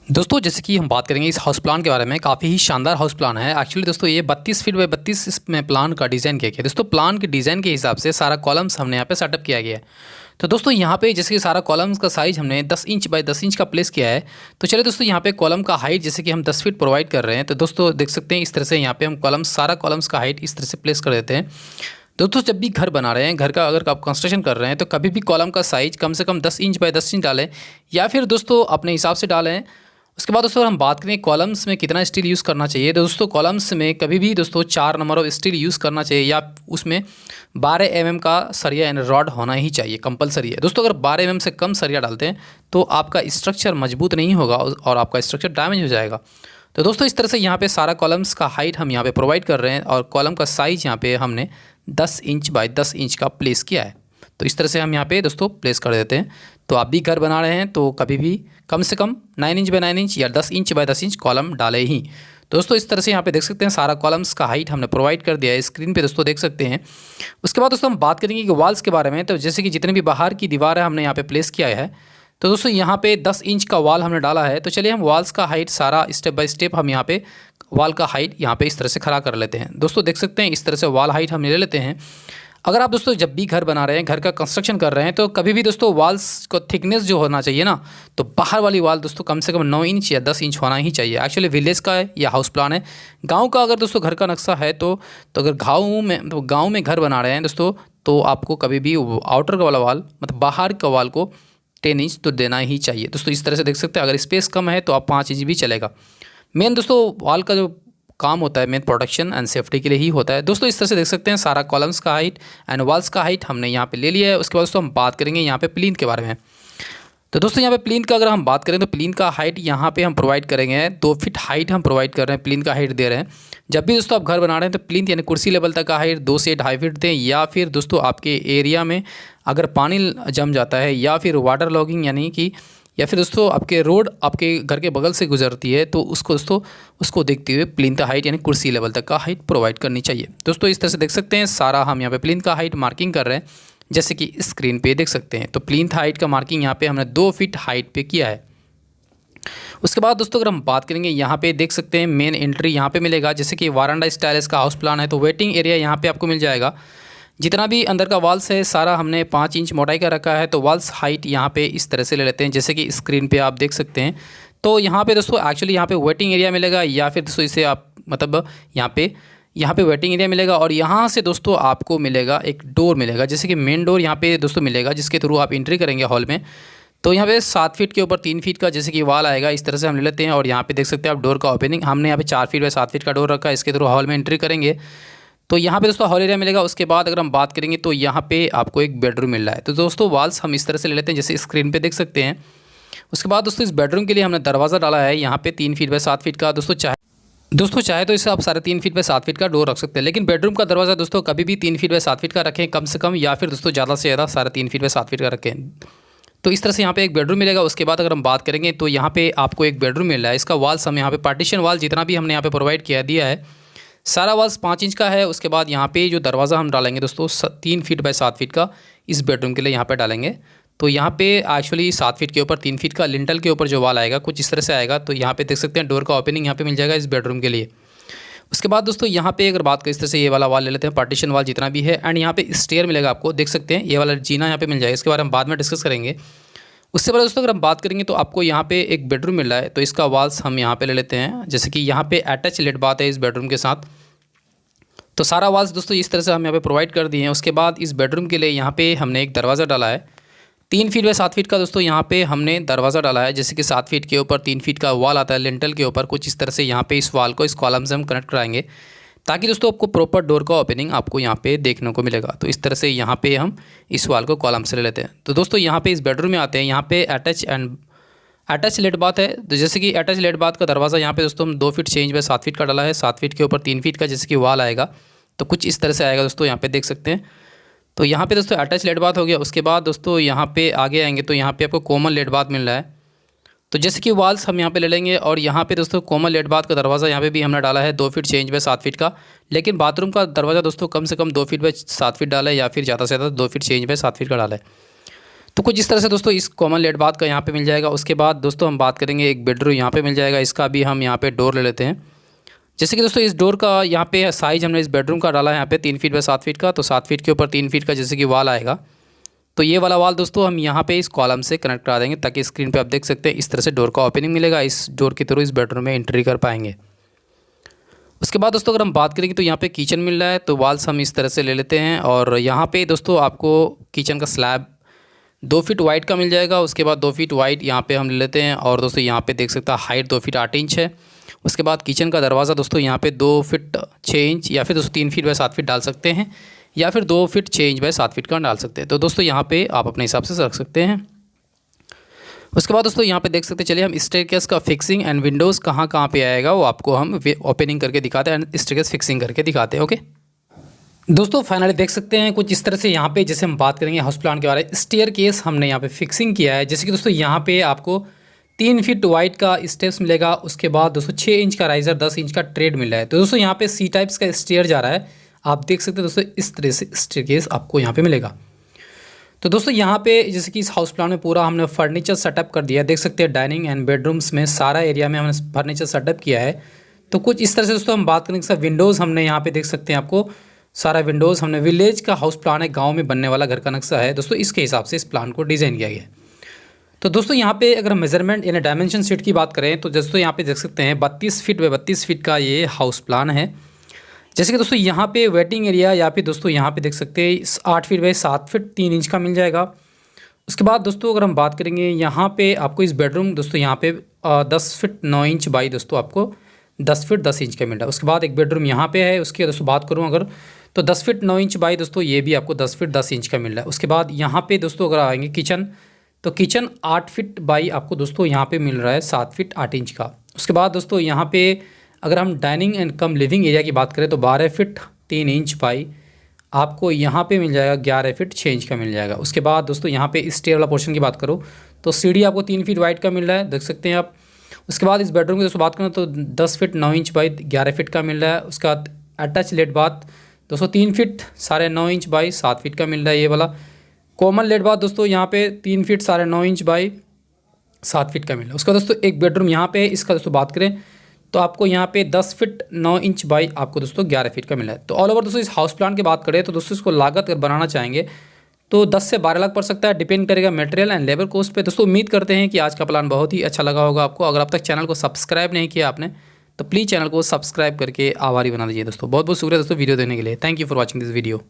दोस्तों जैसे कि हम बात करेंगे इस हाउस प्लान के बारे में। काफ़ी ही शानदार हाउस प्लान है एक्चुअली। दोस्तों ये 32 फीट बाई 32 इसमें प्लान का डिज़ाइन किया गया है। दोस्तों प्लान के डिज़ाइन के हिसाब से सारा कॉलम्स हमने यहाँ पे सेटअप किया गया है। तो दोस्तों यहाँ पे जैसे कि सारा कॉलम्स का साइज़ हमने 10 इंच बाई 10 इंच का प्लेस किया है। तो चलिए दोस्तों यहाँ पे कॉलम का हाइट जैसे कि हम 10 फीट प्रोवाइड कर रहे हैं। तो दोस्तों देख सकते हैं इस तरह से यहाँ पे हम सारा कॉलम्स का हाइट इस तरह से प्लेस कर देते हैं। दोस्तों जब भी घर बना रहे हैं, घर का अगर आप कंस्ट्रक्शन कर रहे हैं, तो कभी भी कॉलम का साइज़ कम से कम 10 इंच बाई 10 इंच डालें, या फिर दोस्तों अपने हिसाब से डालें। उसके बाद दोस्तों हम बात करें कॉलम्स में कितना स्टील यूज़ करना चाहिए। तो दोस्तों कॉलम्स में कभी भी दोस्तों 4 नंबर ऑफ स्टील यूज़ करना चाहिए, या उसमें 12 mm का सरिया यानी रॉड होना ही चाहिए, कंपलसरी है। दोस्तों अगर 12 mm से कम सरिया डालते हैं तो आपका स्ट्रक्चर मजबूत नहीं होगा और आपका स्ट्रक्चर डैमेज हो जाएगा। तो दोस्तों इस तरह से यहाँ पे सारा कॉलम्स का हाइट हम यहाँ पे प्रोवाइड कर रहे हैं, और कॉलम का साइज़ यहाँ पे हमने 10 इंच बाई 10 इंच का प्लेस किया है। तो इस तरह से हम यहाँ पे दोस्तों प्लेस कर देते हैं। तो आप भी घर बना रहे हैं तो कभी भी कम से कम 9 इंच बाई 9 इंच या 10 इंच बाई 10 इंच कॉलम डालें ही। दोस्तों इस तरह से यहाँ पे देख सकते हैं सारा कॉलम्स का हाइट हमने प्रोवाइड कर दिया है, स्क्रीन पे दोस्तों देख सकते हैं। उसके बाद दोस्तों हम बात करेंगे कि वॉल्स के बारे में। तो जैसे कि जितने भी बाहर की दीवार है हमने यहाँ पे प्लेस किया है। तो दोस्तों यहाँ पे 10 इंच का वॉल हमने डाला है। तो चलिए हम वॉल्स का हाइट सारा स्टेप बाय स्टेप हम यहाँ पे वॉल का हाइट यहाँ पे इस तरह से खड़ा कर लेते हैं। दोस्तों देख सकते हैं इस तरह से वॉल हाइट हम ले लेते हैं। अगर आप दोस्तों जब भी घर बना रहे हैं, घर का कंस्ट्रक्शन कर रहे हैं, तो कभी भी दोस्तों वॉल्स को थिकनेस जो होना चाहिए ना, तो बाहर वाली वॉल दोस्तों कम से कम 9 इंच या 10 इंच होना ही चाहिए। एक्चुअली विलेज का है या हाउस प्लान है। गांव का अगर दोस्तों घर का नक्शा है तो अगर गाँव में घर बना रहे हैं दोस्तों, तो आपको कभी भी आउटर का वाला वॉल मतलब बाहर का वॉल को 10 इंच तो देना ही चाहिए। दोस्तों इस तरह से देख सकते हैं। अगर स्पेस कम है तो आप 5 इंच भी चलेगा। मेन दोस्तों वॉल का जो काम होता है मेन प्रोटेक्शन एंड सेफ्टी के लिए ही होता है। दोस्तों इस तरह से देख सकते हैं सारा कॉलम्स का हाइट एंड वॉल्स का हाइट हमने यहाँ पे ले लिया है। उसके बाद दोस्तों हम बात करेंगे यहाँ पे प्लींथ के बारे में। तो दोस्तों यहाँ पे प्लींथ का अगर हम बात करें तो प्लींथ का हाइट यहाँ पे हम प्रोवाइड करेंगे 2 फीट हाइट हम प्रोवाइड कर रहे हैं, प्लींथ का हाइट दे रहे हैं। जब भी दोस्तों आप घर बना रहे हैं तो प्लींथ यानी कुर्सी लेवल तक का हाइट 2 से 2.5 फीट दें, या फिर दोस्तों आपके एरिया में अगर पानी जम जाता है या फिर वाटर लॉगिंग यानी कि या फिर दोस्तों आपके रोड आपके घर के बगल से गुजरती है, तो उसको दोस्तों उसको देखते हुए प्लिंथ हाइट यानी कुर्सी लेवल तक का हाइट प्रोवाइड करनी चाहिए। दोस्तों इस तरह से देख सकते हैं सारा हम यहाँ पे प्लिंथ का हाइट मार्किंग कर रहे हैं, जैसे कि स्क्रीन पे देख सकते हैं। तो प्लिंथ हाइट का मार्किंग यहाँ पे हमने 2 फीट हाइट पे किया है। उसके बाद दोस्तों अगर हम बात करेंगे यहाँ पे देख सकते हैं मेन एंट्री यहाँ पे मिलेगा, जैसे कि वारंडा स्टाइल का हाउस प्लान है। तो वेटिंग एरिया यहाँ पे आपको मिल जाएगा। जितना भी अंदर का वॉल्स है सारा हमने 5 इंच मोटाई का रखा है। तो वॉल्स हाइट यहाँ पे इस तरह से ले लेते हैं, जैसे कि स्क्रीन पे आप देख सकते हैं। तो यहाँ पे दोस्तों एक्चुअली यहाँ पे वेटिंग एरिया मिलेगा, या फिर दोस्तों इसे आप मतलब यहाँ पे वेटिंग एरिया मिलेगा, और यहाँ से दोस्तों आपको मिलेगा एक डोर मिलेगा, जैसे कि मेन डोर यहाँ पे दोस्तों मिलेगा, जिसके थ्रू आप एंट्री करेंगे हॉल में। तो यहाँ पे 7 फीट के ऊपर 3 फीट का जैसे कि वॉल आएगा, इस तरह से हम ले लेते हैं। और यहाँ पे देख सकते हैं आप डोर का ओपनिंग हमने यहाँ पे 4 फीट बाय 7 फीट का डोर रखा है, इसके थ्रू हॉल में एंट्री करेंगे। तो यहाँ पे दोस्तों हॉल एरिया मिलेगा। उसके बाद अगर हम बात करेंगे तो यहाँ पे आपको एक बेडरूम मिल रहा है। तो दोस्तों वॉल्स हम इस तरह से ले लेते हैं, जैसे स्क्रीन पे देख सकते हैं। उसके बाद दोस्तों इस बेडरूम के लिए हमने दरवाज़ा डाला है यहाँ पे 3 फीट बाय 7 फीट का। दोस्तों चाहे तो इसे आप 3.5 फीट बाय 7 फीट का डोर रख सकते हैं, लेकिन बेडरूम का दरवाज़ा दोस्तों कभी भी 3 फीट बाय 7 फीट का रखें कम से कम, या फिर दोस्तों ज़्यादा से ज़्यादा 3.5 फीट बाय 7 फीट का रखें। तो इस तरह से यहाँ पे एक बेडरूम मिलेगा। उसके बाद अगर हम बात करेंगे तो यहाँ पे आपको एक बेडरूम मिल रहा है। इसका वॉल्स हम यहाँ पे पार्टीशन वॉल जितना भी हमने यहाँ पे प्रोवाइड किया दिया है सारा वॉल्स 5 इंच का है। उसके बाद यहाँ पे जो दरवाज़ा हम डालेंगे दोस्तों 3 फीट बाय 7 फीट का इस बेडरूम के लिए यहाँ पे डालेंगे। तो यहाँ पे एक्चुअली 7 फीट के ऊपर 3 फीट का लिंटल के ऊपर जो वॉल आएगा कुछ इस तरह से आएगा। तो यहाँ पे देख सकते हैं डोर का ओपनिंग यहाँ पे मिल जाएगा इस बेडरूम के लिए। उसके बाद दोस्तों यहाँ पे अगर बात करें इस तरह से ये वाला वॉल ले लेते हैं, पार्टीशन वॉल जितना भी है, एंड यहाँ पे स्टेयर मिलेगा आपको, देख सकते हैं ये वाला जीना यहाँ पे मिल जाएगा। इसके बारे में बाद में डिस्कस करेंगे। उससे पहले दोस्तों अगर हम बात करेंगे तो आपको यहाँ पे एक बेडरूम मिल रहा है। तो इसका वॉल्स हम यहाँ पे ले लेते हैं, जैसे कि यहाँ पे अटैच लेट बात है इस बेडरूम के साथ। तो सारा वॉल्स दोस्तों इस तरह से हम यहाँ पे प्रोवाइड कर दिए हैं। उसके बाद इस बेडरूम के लिए यहाँ पे हमने एक दरवाज़ा डाला है 3 फीट बाय 7 फीट का। दोस्तों यहाँ पे हमने दरवाज़ा डाला है, जैसे कि 7 फीट के ऊपर 3 फीट का वॉल आता है लिंटल के ऊपर, कुछ इस तरह से यहाँ पे इस वॉल को इस कॉलम से हम कनेक्ट कराएंगे, ताकि दोस्तों आपको प्रॉपर डोर का ओपनिंग आपको यहाँ पे देखने को मिलेगा। तो इस तरह से यहाँ पे हम इस वॉल को कॉलम से ले लेते हैं। तो दोस्तों यहाँ पे इस बेडरूम में आते हैं। यहाँ पे अटैच लेट बाथ है। तो जैसे कि अटैच लेट बाथ का दरवाज़ा यहाँ पे दोस्तों हम 2 फीट चेंज बाय 7 फीट का डाला है। 7 फीट के ऊपर 3 फीट का जैसे कि वॉल आएगा, तो कुछ इस तरह से आएगा दोस्तों, यहाँ पे देख सकते हैं। तो यहाँ पे दोस्तों अटैच लेट बाथ हो गया। उसके बाद दोस्तों यहाँ पे आगे आएंगे तो यहाँ पे आपको कॉमन लेट बाथ मिल रहा है। तो जैसे कि वॉल्स हम यहाँ पे ले लेंगे, और यहाँ पे दोस्तों कॉमन लेट बाथ का दरवाज़ा यहाँ पे भी हमने डाला है 2 फीट चेंज बाय 7 फीट का। लेकिन बाथरूम का दरवाज़ा दोस्तों कम से कम 2 फीट बाय 7 फीट डाला है, या फिर ज़्यादा से ज़्यादा 2 फीट चेंज बाय 7 फीट का डाला है। तो कुछ इस तरह से दोस्तों इस कॉमन लेट बाथ का यहाँ पे मिल जाएगा। उसके बाद दोस्तों हम बात करेंगे एक बेडरूम यहाँ पे मिल जाएगा, इसका भी हम यहाँ पे डोर ले लेते हैं। जैसे कि दोस्तों इस डोर का यहाँ पे साइज़ हमने इस बेडरूम का डाला है यहाँ पे 3 फीट बाय 7 फीट का, तो 7 फीट के ऊपर 3 फीट का जैसे कि वाल आएगा। तो ये वाला वाल दोस्तों हम यहाँ पे इस कॉलम से कनेक्ट करा देंगे, ताकि स्क्रीन पे आप देख सकते हैं इस तरह से डोर का ओपनिंग मिलेगा। इस डोर के थ्रू इस बेडरूम में एंट्री कर पाएंगे। उसके बाद दोस्तों अगर हम बात करेंगे तो यहाँ पे किचन मिल रहा है, तो वाल्स हम इस तरह से ले लेते हैं। और यहाँ पे दोस्तों आपको किचन का स्लैब 2 फीट वाइड का मिल जाएगा। उसके बाद 2 फीट वाइड यहाँ पे हम ले लेते हैं। और दोस्तों यहाँ पे देख सकते हैं हाइट 2 फीट 8 इंच है। उसके बाद किचन का दरवाज़ा दोस्तों यहाँ पे 2 फीट 6 इंच या फिर दोस्तों 3 फीट बाय 7 फीट डाल सकते हैं, या फिर 2 फीट 6 इंच बाय 7 फीट का डाल सकते हैं। तो दोस्तों यहाँ पे आप अपने हिसाब से रख सकते हैं। उसके बाद दोस्तों यहाँ पे देख सकते हैं, चलिए हम स्टेयरकेस का फिक्सिंग एंड विंडोज़ कहाँ पे आएगा वो आपको हम ओपनिंग करके दिखाते हैं एंड स्टेयरकेस फिक्सिंग करके दिखाते हैं। ओके दोस्तों फाइनली देख सकते हैं कुछ इस तरह से यहाँ पे जैसे हम बात करेंगे हाउस प्लान के बारे में, स्टेयरकेस हमने यहाँ पे फिक्सिंग किया है। जैसे कि दोस्तों यहाँ पे आपको 3 फीट वाइड का स्टेप्स मिलेगा। उसके बाद दोस्तों 6 इंच का राइजर 10 इंच का ट्रेड मिल रहा है। तो दोस्तों यहाँ पे सी टाइप्स का स्टेयर जा रहा है, आप देख सकते हैं दोस्तों इस तरह से स्टेयरकेस आपको यहाँ पे मिलेगा। तो दोस्तों यहाँ पे जैसे कि इस हाउस प्लान में पूरा हमने फर्नीचर सेटअप कर दिया है, देख सकते हैं डाइनिंग एंड बेडरूम्स में सारा एरिया में हमने फर्नीचर सेटअप किया है। तो कुछ इस तरह से दोस्तों हम बात करेंगे सर विंडोज़ हमने यहाँ पे देख सकते हैं आपको सारा विंडोज़ हमने विलेज का हाउस प्लान है, गाँव में बनने वाला घर का नक्शा है दोस्तों, इसके हिसाब से इस प्लान को डिज़ाइन किया गया है। तो दोस्तों यहाँ पे अगर मेजरमेंट यानी डायमेंशन शीट की बात करें तो दोस्तों यहाँ पे देख सकते हैं 32 फीट बाय 32 फीट का ये हाउस प्लान है। जैसे कि दोस्तों यहाँ पे वेटिंग एरिया या फिर दोस्तों यहाँ पे देख सकते हैं 8 फीट बाय 7 फीट 3 इंच का मिल जाएगा। उसके बाद दोस्तों अगर हम बात करेंगे यहाँ पे आपको इस बेडरूम दोस्तों यहाँ पे 10 फीट 9 इंच बाई दोस्तों आपको 10 फीट 10 इंच का मिल रहा है। उसके बाद एक बेडरूम यहाँ पे है, उसकी दोस्तों बात करूँ अगर तो 10 फीट 9 इंच बाई दोस्तों ये भी आपको 10 फीट 10 इंच का मिल रहा है। उसके बाद यहाँ पे दोस्तों अगर आएंगे किचन, तो किचन 8 फीट बाई आपको दोस्तों यहाँ पे मिल रहा है 7 फीट 8 इंच का। उसके बाद दोस्तों यहाँ पे अगर हम dining and come living area की बात करें तो 12 फीट 3 इंच बाई आपको यहाँ पे मिल जाएगा 11 फीट 6 इंच का मिल जाएगा। उसके बाद दोस्तों यहाँ पे स्टेयर वाला पोर्शन की बात करो तो सीढ़ी आपको 3 फीट वाइड का मिल रहा है, देख सकते हैं आप। उसके बाद इस बेडरूम की दोस्तों बात करें तो 10 फीट 9 इंच बाई 11 फीट का मिल रहा है। उसके बाद अटैच लेट बाथ दोस्तों 3 फीट 9.5 इंच बाई 7 फीट का मिल रहा है ये वाला। कॉमन लेट बाथ दोस्तों यहाँ पे 3 फीट 9.5 इंच बाई 7 फीट का मिल रहा है। उसका दोस्तों एक बेडरूम यहाँ पे इसका दोस्तों बात करें तो आपको यहाँ पे 10 फीट 9 इंच बाई आपको दोस्तों 11 फीट का मिला है। तो ऑल ओवर दोस्तों इस हाउस प्लान की बात करें तो दोस्तों इसको लागत अगर बनाना चाहेंगे तो 10 से 12 लाख पड़ सकता है, डिपेंड करेगा मटेरियल एंड लेबर कॉस्ट पे। दोस्तों उम्मीद करते हैं कि आज का प्लान बहुत ही अच्छा लगा होगा आपको। अगर अब तक चैनल को सब्सक्राइब नहीं किया आपने तो प्लीज़ चैनल को सब्सक्राइब करके आभारी बना दीजिए दोस्तों। बहुत बहुत शुक्रिया दोस्तों वीडियो देने के लिए। Thank you for watching this video.